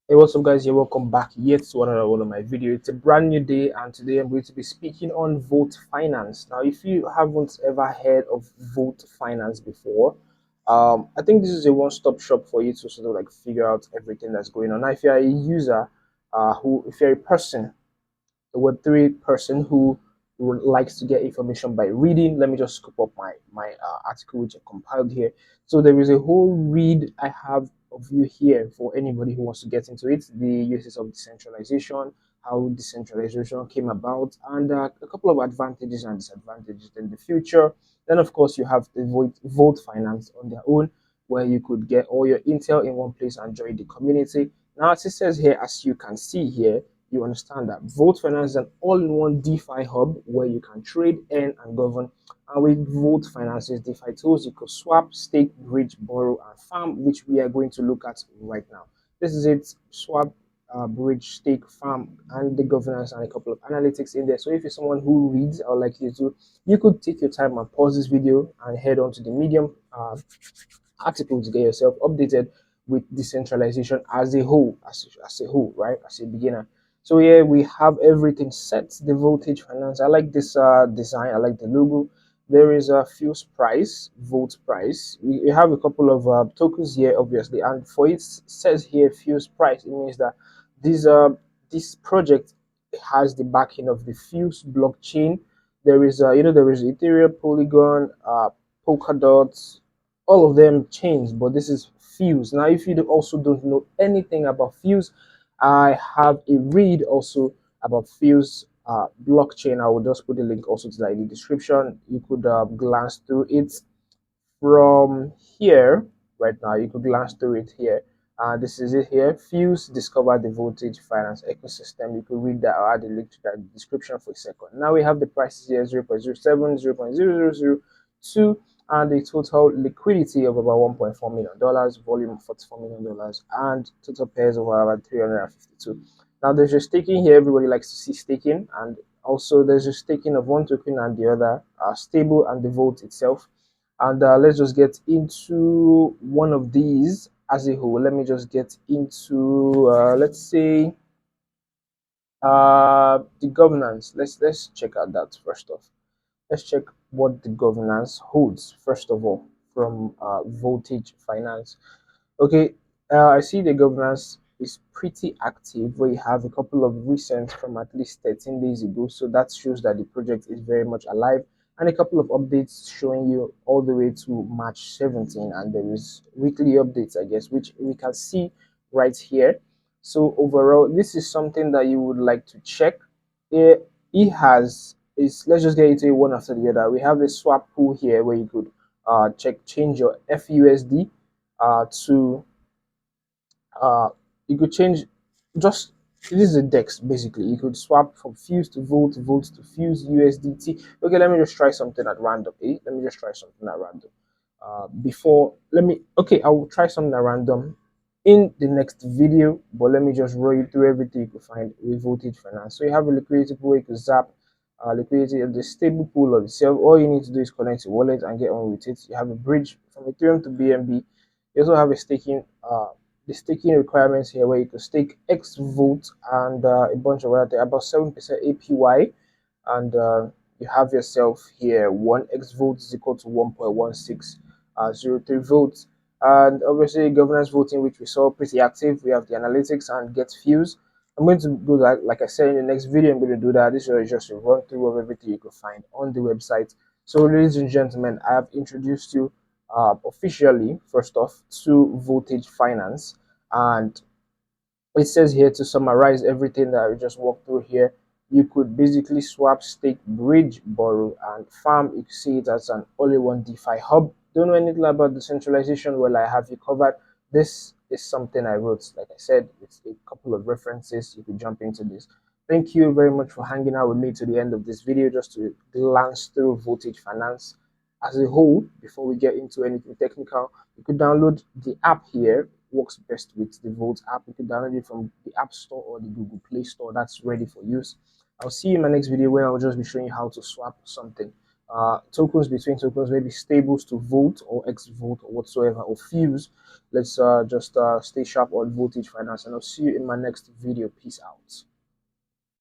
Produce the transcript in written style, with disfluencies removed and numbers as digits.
Hey, what's up, guys? You're welcome back yet to another one of my videos. It's a brand new day, and today I'm going to be speaking on Vote Finance. Now, if you haven't ever heard of Vote Finance before, I think this is a one-stop shop for you to sort of like figure out everything that's going on. Now, if you're a user, if you're a person, a Web3 person who likes to get information by reading. Let me just scoop up my article which I compiled here. So there is a whole read I have of you here for anybody who wants to get into it. The uses of decentralization, how decentralization came about, and a couple of advantages and disadvantages in the future. Then, of course, you have the Vote Finance on their own, where you could get all your intel in one place and join the community. Now, as it says here, as you can see here, you understand that Vote Finance is an all-in-one DeFi hub where you can trade, earn, and govern. And with Vote Finance's DeFi tools, you could swap, stake, bridge, borrow, and farm, which we are going to look at right now. This is it: swap, bridge, stake, farm, and the governance, and a couple of analytics in there. So if you're someone who reads or like you to, you could take your time and pause this video and head on to the Medium article to get yourself updated with decentralization as a whole, as a whole, right? As a beginner. So here we have everything set. The voltage finance. I like this design. I like the logo. There is a fuse price, volt price. We have a couple of tokens here, obviously, and for it says here fuse price. It means that this this project has the backing of the Fuse blockchain. There is there is Ethereum, Polygon, Polkadot, all of them changed, but this is Fuse. Now, if you also don't know anything about Fuse, I have a read also about Fuse blockchain. I will just put the link also to that in the description. You could glance through it from here right now. You could glance through it here. This is it here. Fuse discover the voltage finance ecosystem. You could read that. I'll add a link to that in the description for a second. Now we have the prices here: 0.07, 0.0002, and a total liquidity of about $1.4 million, volume $44 million, and total pairs of about 352. Now there's just staking here. Everybody likes to see staking, and also there's just staking of one token and the other, stable and the vote itself. And let's just get into one of these as a whole. Let me just get into let's say the governance. Let's check out that first off. Let's check what the governance holds first of all from voltage finance. Okay, I see the governance is pretty active. We have a couple of recent from at least 13 days ago, so that shows that the project is very much alive. And a couple of updates showing you all the way to March 17, and there is weekly updates, I guess, which we can see right here. So overall, this is something that you would like to check. It has is let's just get into it one after the other. We have a swap pool here where you could change your FUSD to you could change just this is a dex basically. You could swap from fuse to volt, volt to fuse, USDT. Okay, let me just try something at random. Let me just try something at random. Before let me okay, I will try something at random in the next video, but let me just roll you through everything you could find with voltage finance. So you have a liquidity pool, you could zap liquidity of the stable pool of itself. All you need to do is connect your wallet and get on with it. You have a bridge from Ethereum to BNB. You also have a staking the staking requirements here where you can stake X volt and a bunch of other things, about 7% APY, and you have yourself here 1x volt is equal to 1.1603 volts. And obviously governance voting, which we saw pretty active. We have the analytics and get fuse. I'm going to do that, like I said in the next video. I'm going to do that. This is just a run through of everything you can find on the website. So, ladies and gentlemen, I have introduced you officially, first off, to Voltage Finance. And it says here, to summarize everything that we just walked through here, you could basically swap, stake, bridge, borrow, and farm. You can see it as an all-in-one DeFi hub. Don't know anything about decentralization? Well, I have you covered. This is something I wrote. Like I said, it's a couple of references. You could jump into this. Thank you very much for hanging out with me to the end of this video, just to glance through Voltage Finance as a whole. Before we get into anything technical, you could download the app here. Works best with the Volt app. You can download it from the App Store or the Google Play Store. That's ready for use. I'll see you in my next video where I'll just be showing you how to swap something. tokens between tokens, maybe stables to Volt or X Volt or whatsoever, or Fuse. Let's just stay sharp on Voltage Finance, and I'll see you in my next video. Peace out.